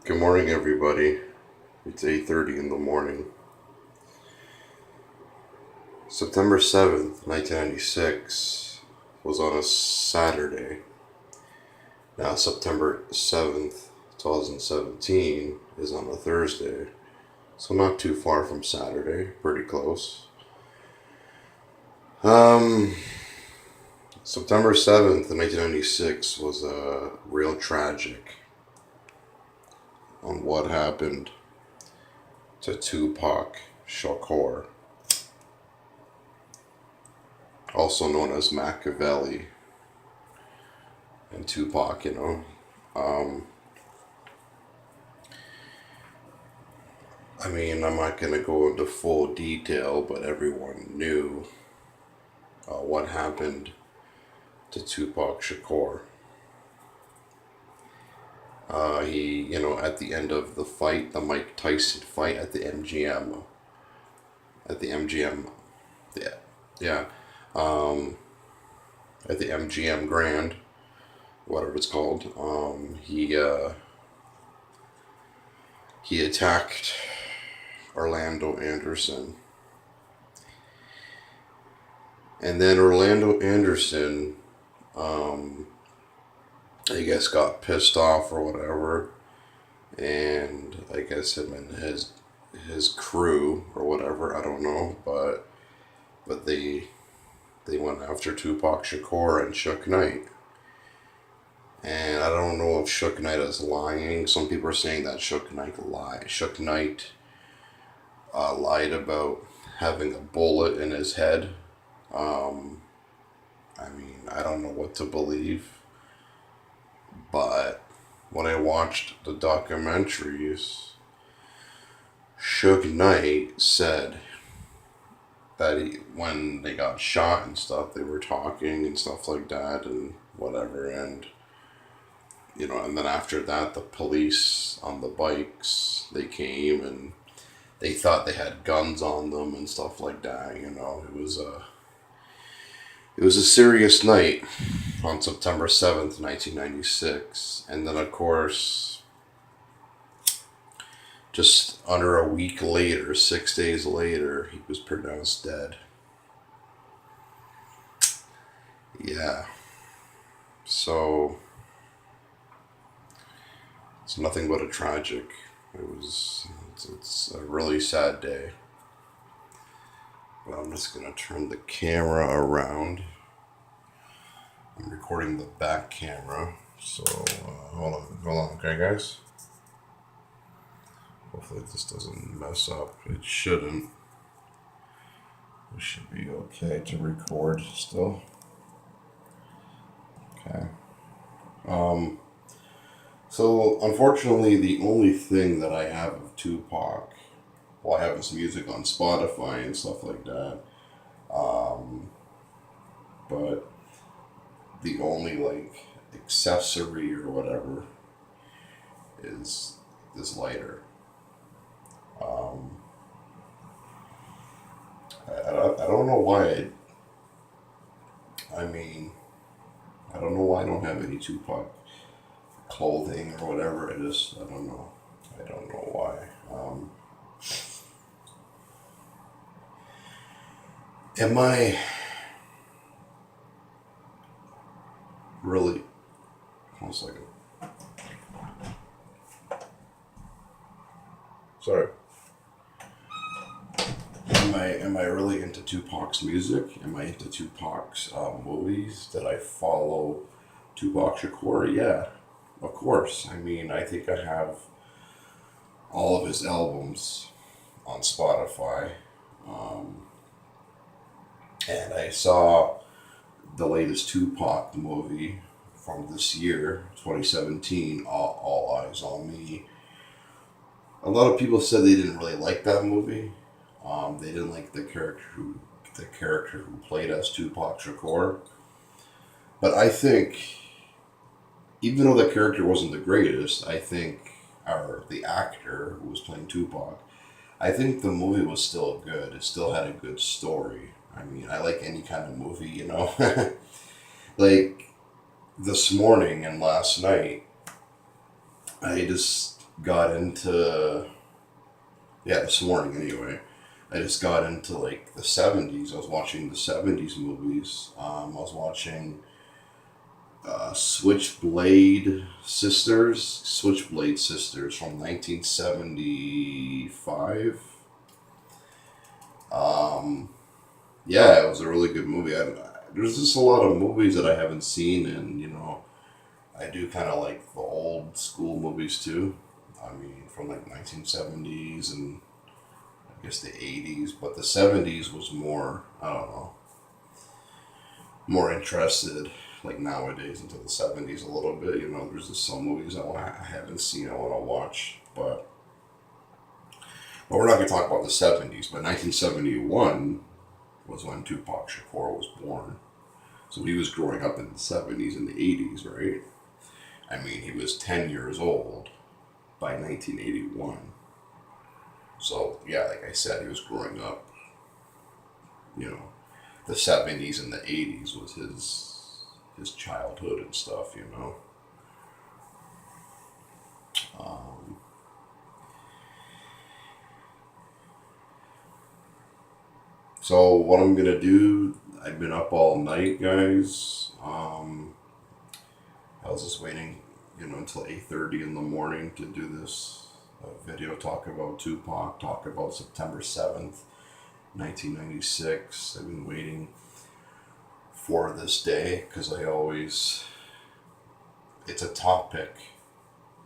Good morning, everybody. It's 8:30 in the morning. September 7th, 1996 was on a Saturday. Now, September 7th, 2017 is on a Thursday. So not too far from Saturday, pretty close. Um, September 7th, 1996 was real tragic on what happened to Tupac Shakur, also known as Machiavelli and Tupac. Um, I'm not going to go into full detail, but everyone knew what happened to Tupac Shakur. At the end of the fight, the Mike Tyson fight at the MGM, yeah, yeah, um, at the MGM Grand, whatever it's called, he attacked Orlando Anderson, and then Orlando Anderson, I guess, got pissed off or whatever, and I guess him and his crew or whatever, I don't know, but they went after Tupac Shakur and Shook Knight. And I don't know if Shook Knight is lying. Some people are saying that Shook Knight lied. Shook Knight lied about having a bullet in his head. Um, I don't know what to believe, but when I watched the documentaries, Suge Knight said that when they got shot and stuff, they were talking and stuff like that and whatever, and then after that, the police on the bikes, they came and they thought they had guns on them and stuff like that. It was a serious night on September 7th, 1996. And then, of course, just under a week later, 6 days later, he was pronounced dead. Yeah. So, it's nothing but a tragic. It's a really sad day. But I'm just going to turn the camera around. I'm recording the back camera. So, hold on, okay, guys? Hopefully this doesn't mess up. It shouldn't. It should be okay to record still. Okay. So, unfortunately, the only thing that I have of Tupac, I have his music on Spotify and stuff like that. But the only accessory or whatever is this lighter. I don't know why. I don't know why I don't have any Tupac clothing or whatever. I don't know. I don't know why. Am I really? One second. Sorry. Am I really into Tupac's music? Am I into Tupac's movies? Did I follow Tupac Shakur? Yeah, of course. I think I have all of his albums on Spotify. And I saw the latest Tupac movie from this year, 2017, All Eyes on Me. A lot of people said they didn't really like that movie. They didn't like the character who played as Tupac Shakur. But I think, even though the character wasn't the greatest, or the actor who was playing Tupac, I think the movie was still good. It still had a good story. I like any kind of movie. Like this morning and last night, I just got into, yeah, this morning anyway. I just got into like the 70s. I was watching the 70s movies. I was watching Switchblade Sisters from 1975. Um, yeah, it was a really good movie. There's just a lot of movies that I haven't seen, and I do kind of like the old school movies too. I mean, from like 1970s and I guess the 80s, but the 70s was more, I don't know, more interested like nowadays into the 70s a little bit. There's just some movies I haven't seen I want to watch, but we're not going to talk about the 70s, but 1971 was when Tupac Shakur was born. So he was growing up in the 70s and the 80s, right? I mean, he was 10 years old by 1981. So, yeah, like I said, he was growing up, you know, the 70s and the 80s was his childhood and stuff. Um, so what I'm gonna do, I've been up all night, guys. I was just waiting, until 8:30 in the morning to do this video, talk about Tupac, talk about September 7th, 1996. I've been waiting for this day because it's a topic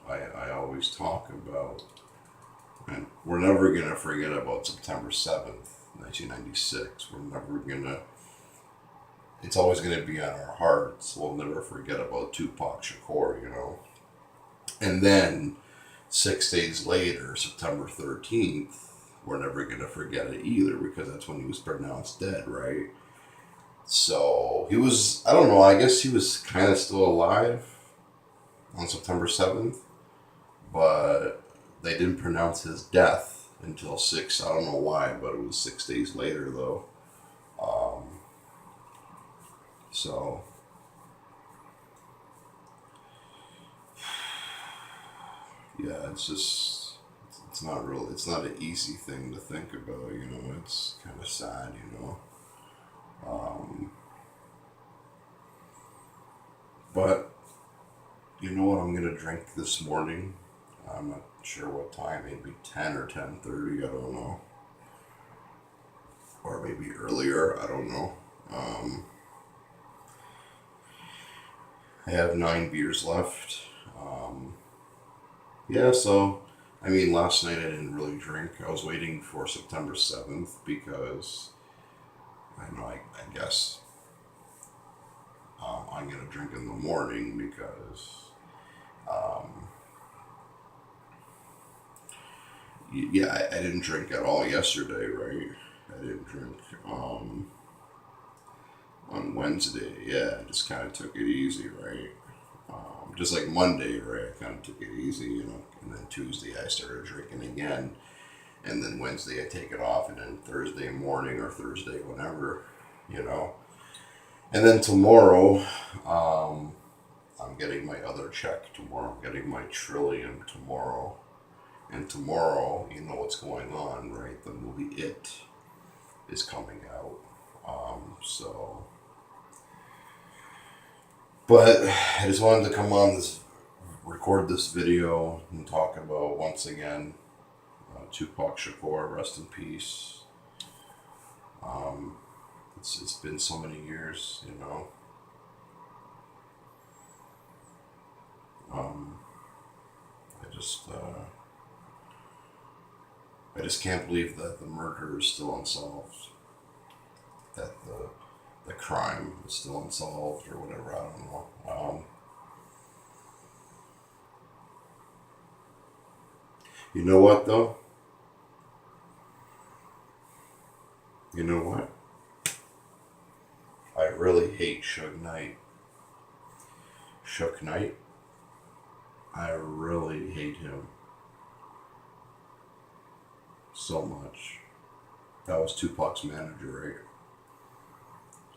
I always talk about. And we're never going to forget about September 7th, 1996. It's always going to be on our hearts. We'll never forget about Tupac Shakur. And then 6 days later, September 13th, we're never going to forget it either because that's when he was pronounced dead, right? So he was, I don't know, I guess he was kind of still alive on September 7th, but they didn't pronounce his death until I don't know why, but it was 6 days later though. Um, so, yeah, it's not an easy thing to think about. It's kind of sad. Um, but you know what I'm gonna drink this morning? I'm not sure what time, maybe 10 or 10:30, I don't know. Or maybe earlier, I don't know. Um, I have 9 beers left. Um, yeah, so, I mean, last night I didn't really drink. I was waiting for September 7th because, I know, I guess I'm going to drink in the morning because, um, yeah, I didn't drink at all yesterday, right? I didn't drink on Wednesday. Yeah, I just kind of took it easy, right? Just like Monday, right? I kind of took it easy. And then Tuesday I started drinking again. And then Wednesday I take it off, and then Thursday morning or Thursday, whenever. And then tomorrow, I'm getting my other check tomorrow. I'm getting my trillium tomorrow. And tomorrow, you know what's going on, right? The movie It is coming out. So, but I just wanted to come on record this video and talk about once again Tupac Shakur, rest in peace. Um, it's been so many years. Um, I just I just can't believe that the murder is still unsolved. That the crime is still unsolved or whatever. I don't know. You know what though? You know what? I really hate Suge Knight. Suge Knight. I really hate him so much. That was Tupac's manager, right?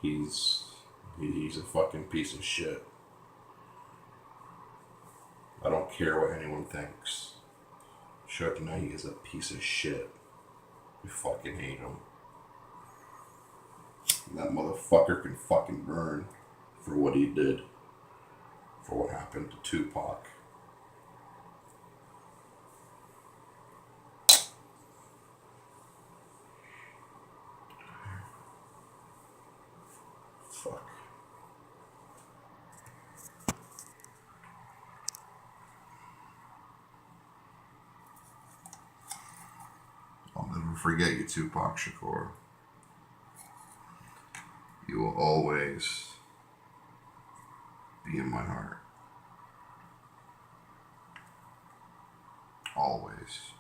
He's a fucking piece of shit. I don't care what anyone thinks. Suge Knight is a piece of shit. I fucking hate him. And that motherfucker can fucking burn for what he did. For what happened to Tupac. Fuck. I'll never forget you, Tupac Shakur. You will always be in my heart. Always.